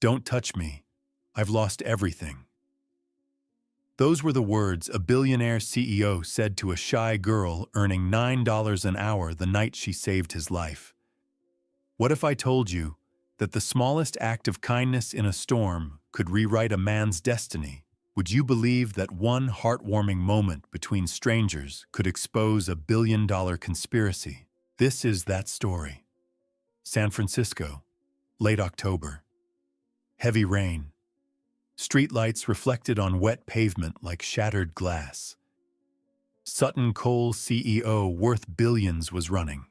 Don't touch me. I've lost everything. Those were the words a billionaire CEO said to a shy girl earning $9 an hour the night she saved his life. What if I told you that the smallest act of kindness in a storm could rewrite a man's destiny? Would you believe that one heartwarming moment between strangers could expose a billion-dollar conspiracy? This is that story. San Francisco, late October. Heavy rain. Streetlights reflected on wet pavement like shattered glass. Sutton Coal CEO worth billions was running.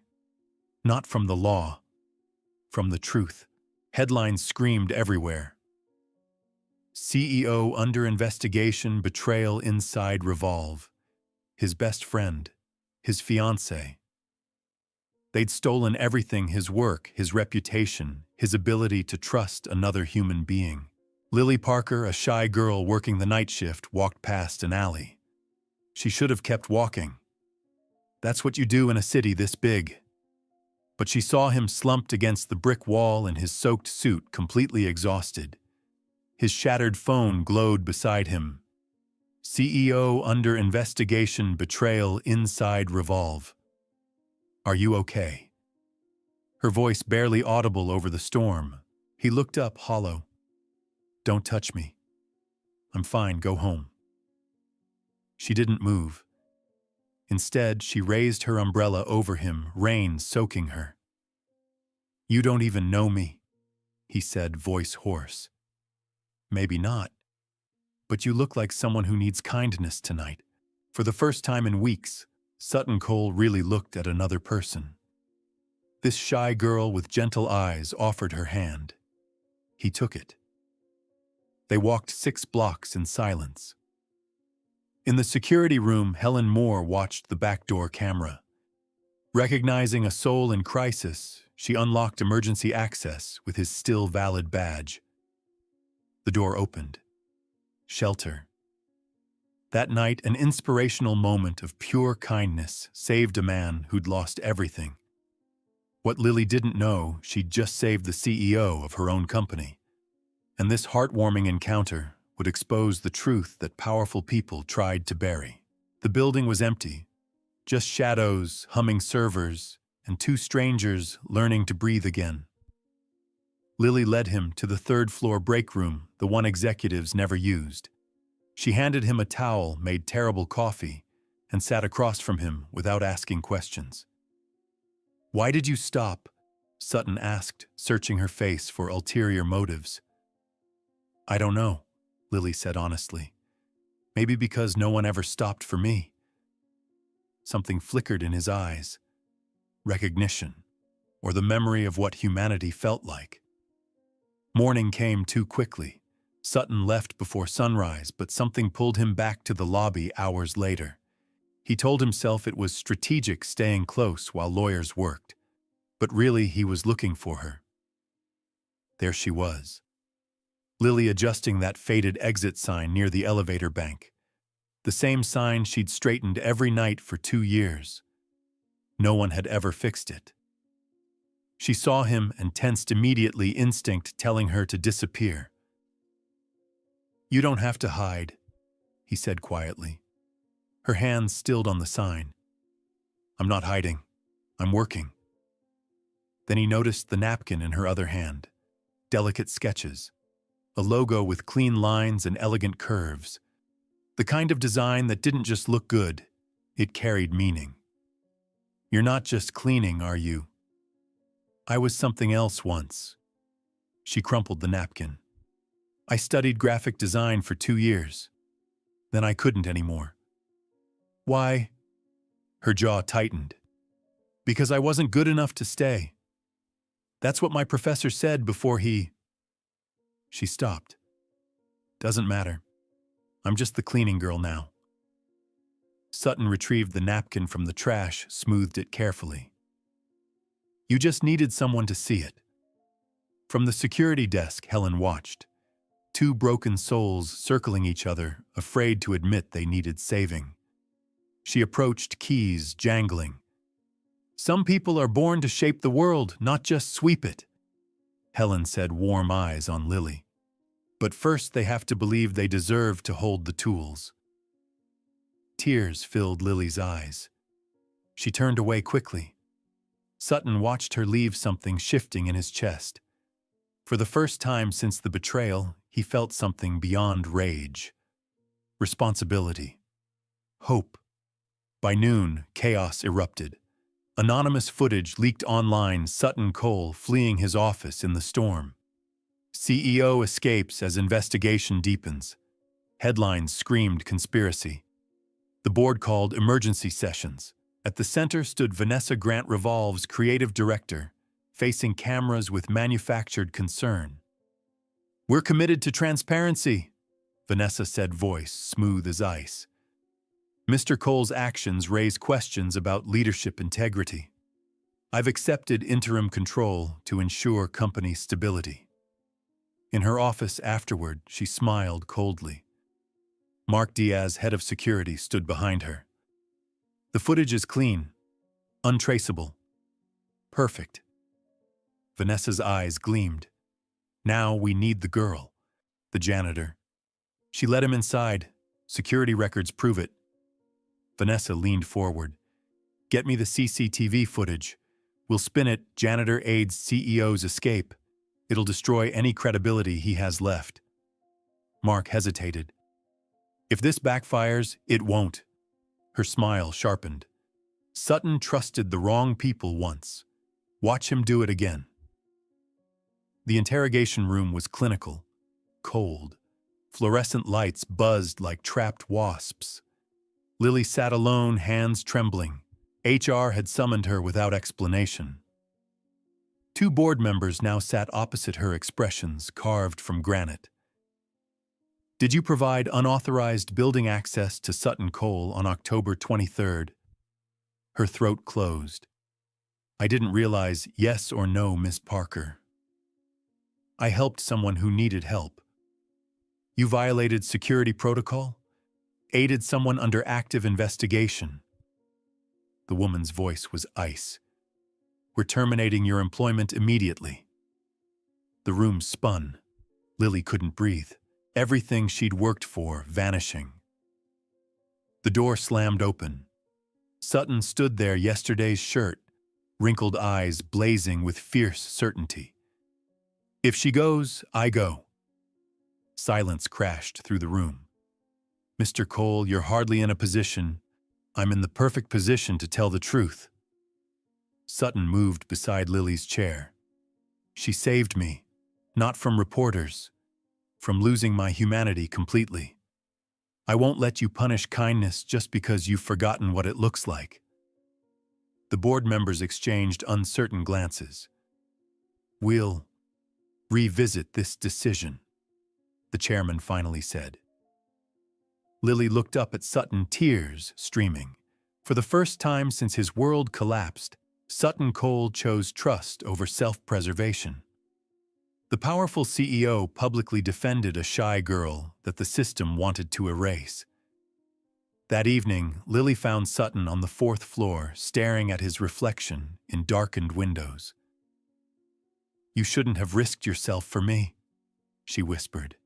Not from the law, from the truth. Headlines screamed everywhere. CEO under investigation, betrayal inside Revolve. His best friend, his fiancée. They'd stolen everything: his work, his reputation, his ability to trust another human being. Lily Parker, a shy girl working the night shift, walked past an alley. She should have kept walking. That's what you do in a city this big. But she saw him slumped against the brick wall in his soaked suit, completely exhausted. His shattered phone glowed beside him. CEO under investigation, betrayal inside Revolve. Are you okay? Her voice barely audible over the storm. He looked up, hollow. Don't touch me. I'm fine, go home. She didn't move. Instead, she raised her umbrella over him, rain soaking her. You don't even know me, he said, voice hoarse. Maybe not. But you look like someone who needs kindness tonight. For the first time in weeks, Sutton Cole really looked at another person. This shy girl with gentle eyes offered her hand. He took it. They walked 6 blocks in silence. In the security room, Helen Moore watched the backdoor camera. Recognizing a soul in crisis, she unlocked emergency access with his still valid badge. The door opened. Shelter. That night, an inspirational moment of pure kindness saved a man who'd lost everything. What Lily didn't know, she'd just saved the CEO of her own company. And this heartwarming encounter would expose the truth that powerful people tried to bury. The building was empty, just shadows, humming servers, and 2 strangers learning to breathe again. Lily led him to the 3rd-floor break room, the one executives never used. She handed him a towel, made terrible coffee, and sat across from him without asking questions. Why did you stop? Sutton asked, searching her face for ulterior motives. I don't know, Lily said honestly. Maybe because no one ever stopped for me. Something flickered in his eyes. Recognition, or the memory of what humanity felt like. Morning came too quickly. Sutton left before sunrise, but something pulled him back to the lobby hours later. He told himself it was strategic staying close while lawyers worked, but really he was looking for her. There she was. Lily adjusting that faded exit sign near the elevator bank. The same sign she'd straightened every night for 2 years. No one had ever fixed it. She saw him and tensed immediately, instinct telling her to disappear. You don't have to hide, he said quietly. Her hands stilled on the sign. I'm not hiding. I'm working. Then he noticed the napkin in her other hand. Delicate sketches. A logo with clean lines and elegant curves. The kind of design that didn't just look good, it carried meaning. You're not just cleaning, are you? I was something else once. She crumpled the napkin. I studied graphic design for 2 years. Then I couldn't anymore. Why? Her jaw tightened. Because I wasn't good enough to stay. That's what my professor said before he... She stopped. Doesn't matter. I'm just the cleaning girl now. Sutton retrieved the napkin from the trash, smoothed it carefully. You just needed someone to see it. From the security desk, Helen watched. 2 broken souls circling each other, afraid to admit they needed saving. She approached, keys jangling. Some people are born to shape the world, not just sweep it. Helen said, warm eyes on Lily. But first they have to believe they deserve to hold the tools. Tears filled Lily's eyes. She turned away quickly. Sutton watched her leave, something shifting in his chest. For the first time since the betrayal, he felt something beyond rage. Responsibility. Hope. By noon, chaos erupted. Anonymous footage leaked online, Sutton Cole fleeing his office in the storm. CEO escapes as investigation deepens. Headlines screamed conspiracy. The board called emergency sessions. At the center stood Vanessa Grant Revolve's creative director, facing cameras with manufactured concern. "We're committed to transparency," Vanessa said, voice smooth as ice. Mr. Cole's actions raise questions about leadership integrity. "I've accepted interim control to ensure company stability." In her office afterward, she smiled coldly. Mark Diaz, head of security, stood behind her. "The footage is clean, untraceable, perfect." Vanessa's eyes gleamed. "Now we need the girl." The janitor. "She let him inside. Security records prove it." Vanessa leaned forward. "Get me the CCTV footage. We'll spin it. Janitor aids CEO's escape. It'll destroy any credibility he has left." Mark hesitated. "If this backfires, it won't." Her smile sharpened. "Sutton trusted the wrong people once. Watch him do it again." The interrogation room was clinical, cold. Fluorescent lights buzzed like trapped wasps. Lily sat alone, hands trembling. HR had summoned her without explanation. Two board members now sat opposite her, expressions carved from granite. "Did you provide unauthorized building access to Sutton Cole on October 23rd? Her throat closed. "I didn't realize, yes or no, Miss Parker." "I helped someone who needed help." "You violated security protocol? Aided someone under active investigation?" The woman's voice was ice. "We're terminating your employment immediately." The room spun. Lily couldn't breathe. Everything she'd worked for vanishing. The door slammed open. Sutton stood there, yesterday's shirt, wrinkled eyes blazing with fierce certainty. "If she goes, I go." Silence crashed through the room. "Mr. Cole, you're hardly in a position. I'm in the perfect position to tell the truth." Sutton moved beside Lily's chair. "She saved me, not from reporters, from losing my humanity completely. I won't let you punish kindness just because you've forgotten what it looks like." The board members exchanged uncertain glances. "We'll revisit this decision," the chairman finally said. Lily looked up at Sutton, tears streaming. For the first time since his world collapsed, Sutton Cole chose trust over self-preservation. The powerful CEO publicly defended a shy girl that the system wanted to erase. That evening, Lily found Sutton on the 4th floor, staring at his reflection in darkened windows. "You shouldn't have risked yourself for me," she whispered.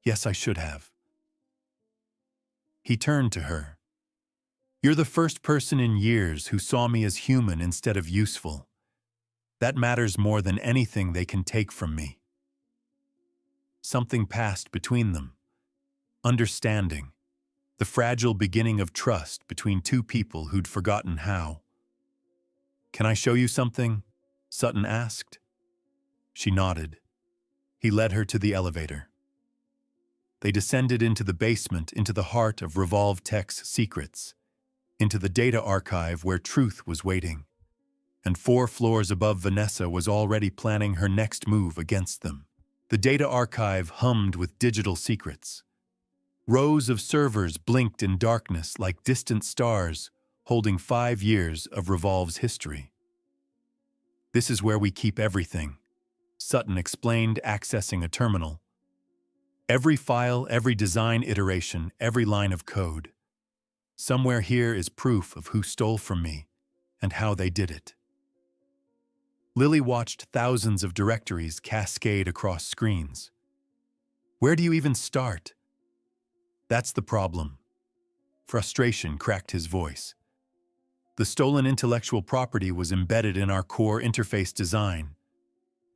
"Yes, I should have." He turned to her. "You're the first person in years who saw me as human instead of useful. That matters more than anything they can take from me." Something passed between them. Understanding. The fragile beginning of trust between two people who'd forgotten how. "Can I show you something?" Sutton asked. She nodded. He led her to the elevator. They descended into the basement, into the heart of Revolve Tech's secrets, into the data archive where truth was waiting. And 4 floors above, Vanessa was already planning her next move against them. The data archive hummed with digital secrets. Rows of servers blinked in darkness like distant stars, holding 5 years of Revolve's history. "This is where we keep everything," Sutton explained, accessing a terminal. "Every file, every design iteration, every line of code. Somewhere here is proof of who stole from me and how they did it." Lily watched thousands of directories cascade across screens. Where do you even start? That's the problem. Frustration cracked his voice. The stolen intellectual property was embedded in our core interface design,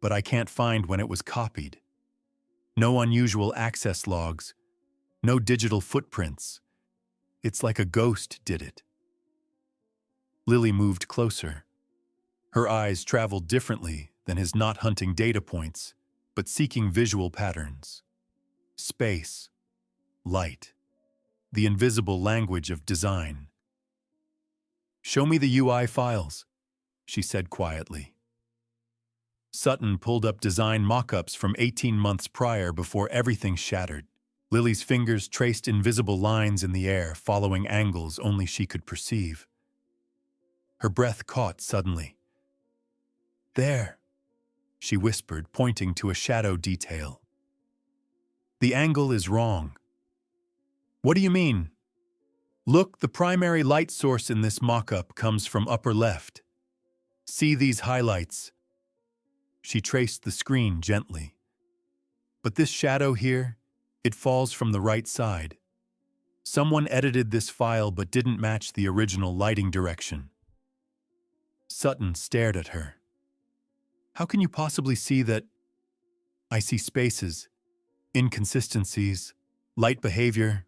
but I can't find when it was copied. No unusual access logs, no digital footprints. It's like a ghost did it. Lily moved closer. Her eyes traveled differently than his, not hunting data points, but seeking visual patterns. Space, light, the invisible language of design. "Show me the UI files," she said quietly. Sutton pulled up design mock-ups from 18 months prior before everything shattered. Lily's fingers traced invisible lines in the air, following angles only she could perceive. Her breath caught suddenly. "There," she whispered, pointing to a shadow detail. "The angle is wrong." "What do you mean?" "Look, the primary light source in this mock-up comes from upper left. See these highlights?" She traced the screen gently. "But this shadow here, it falls from the right side. Someone edited this file but didn't match the original lighting direction." Sutton stared at her. "How can you possibly see that?" "I see spaces, inconsistencies, light behavior."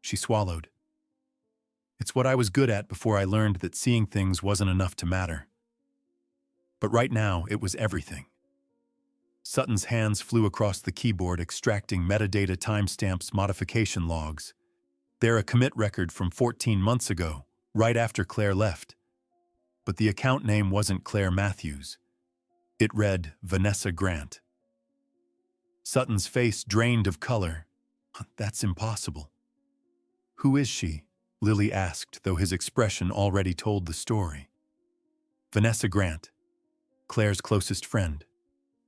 She swallowed. "It's what I was good at before I learned that seeing things wasn't enough to matter. But right now, it was everything." Sutton's hands flew across the keyboard, extracting metadata timestamps, modification logs. They're a commit record from 14 months ago, right after Claire left. But the account name wasn't Claire Matthews. It read Vanessa Grant. Sutton's face drained of color. "That's impossible." "Who is she?" Lily asked, though his expression already told the story. "Vanessa Grant, Claire's closest friend.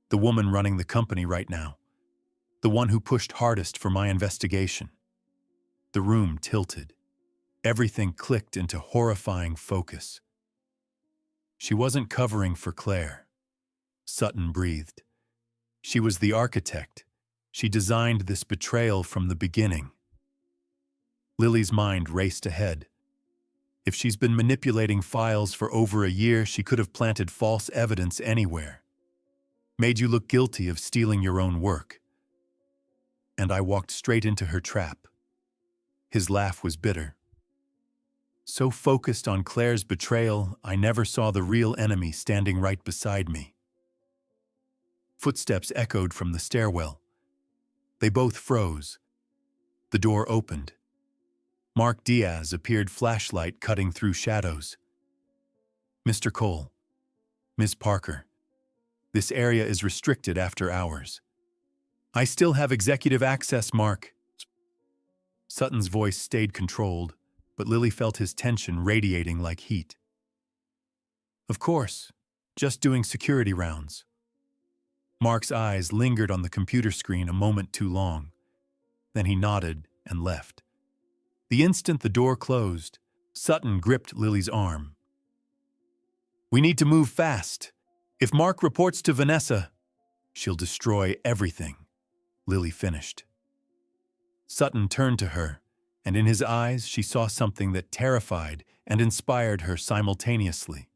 The woman running the company right now. The one who pushed hardest for my investigation." The room tilted. Everything clicked into horrifying focus. She wasn't covering for Claire. Sutton breathed. She was the architect. She designed this betrayal from the beginning. Lily's mind raced ahead. If she's been manipulating files for over a year, she could have planted false evidence anywhere. Made you look guilty of stealing your own work. And I walked straight into her trap. His laugh was bitter. So focused on Claire's betrayal, I never saw the real enemy standing right beside me. Footsteps echoed from the stairwell. They both froze. The door opened. Mark Diaz appeared, flashlight cutting through shadows. "Mr. Cole, Ms. Parker, this area is restricted after hours." "I still have executive access, Mark." Sutton's voice stayed controlled, but Lily felt his tension radiating like heat. "Of course, just doing security rounds." Mark's eyes lingered on the computer screen a moment too long. Then he nodded and left. The instant the door closed, Sutton gripped Lily's arm. "We need to move fast. If Mark reports to Vanessa, she'll destroy everything," Lily finished. Sutton turned to her, and in his eyes she saw something that terrified and inspired her simultaneously.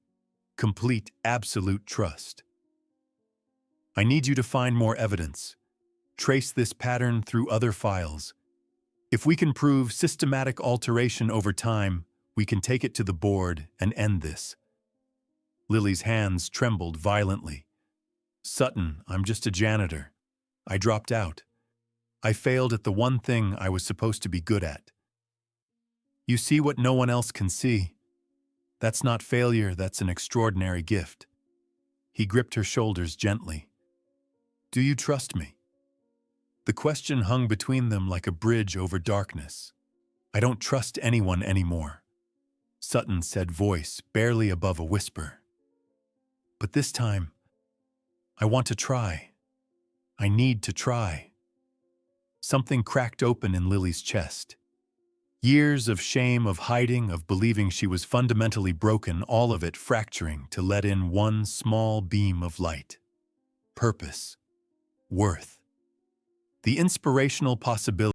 Complete, absolute trust. "I need you to find more evidence. Trace this pattern through other files. If we can prove systematic alteration over time, we can take it to the board and end this." Lily's hands trembled violently. "Sutton, I'm just a janitor. I dropped out. I failed at the one thing I was supposed to be good at." "You see what no one else can see. That's not failure, that's an extraordinary gift." He gripped her shoulders gently. "Do you trust me?" The question hung between them like a bridge over darkness. "I don't trust anyone anymore," Sutton said, voice barely above a whisper. "But this time, I want to try. I need to try." Something cracked open in Lily's chest. Years of shame, of hiding, of believing she was fundamentally broken, all of it fracturing to let in one small beam of light. Purpose. Worth. The inspirational possibility